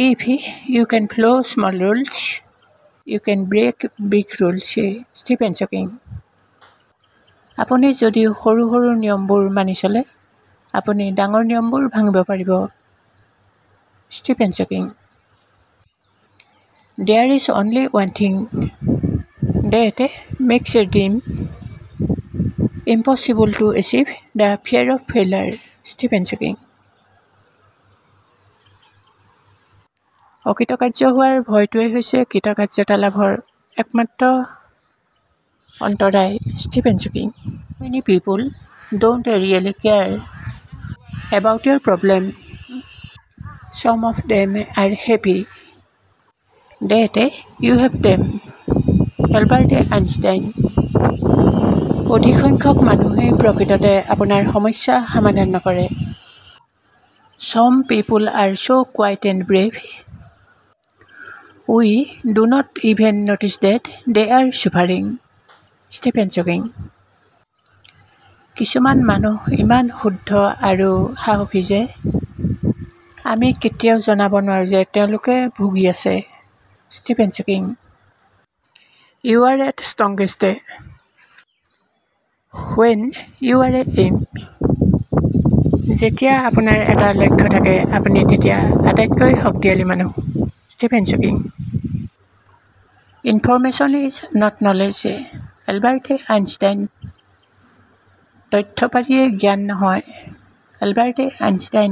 If you can follow small rules, you can break big rules. Stephen Hawking. আপুনি যদি সৰু সৰু নিয়মবোৰ মানি চলে আপুনি ডাঙৰ নিয়মবোৰ ভাঙিব পাৰিব। Stephen Hawking. There is only one thing that makes a dream impossible to achieve, the fear of failure. Stephen Hawking. অকৃতকাৰ্য হোৱাৰ ভয়টোৱে হৈছে কৃতকাৰ্যতা লাভৰ একমাত্ৰ অন্তৰায়। Stephen Hawking. Many people don't really care about your problem. Some of them are happy that you have them. Albert Einstein. অধিক সংখ্যক মানুহেই প্ৰকৃততে আপোনাৰ সমস্যা সমাধান নকৰে। Some people are so quiet and brave. We do not even notice that they are suffering. Stephen Hawking. কিছুমান মানুহ ইমান শুদ্ধ আৰু সাহসী যে আমি কেতিয়াও জনাব নোৱাৰোঁ যে তেওঁলোকে ভুগি আছে। Stephen Hawking. You are at strongest when you are aim. যেতিয়া আপোনাৰ এটা লক্ষ্য থাকে আপুনি তেতিয়া আটাইতকৈ শক্তিশালী মানুহ। Stephen Hawking. Information is not knowledge. Albert Einstein. তথ্য পাৰিয়ে জ্ঞান নহয়। Albert Einstein.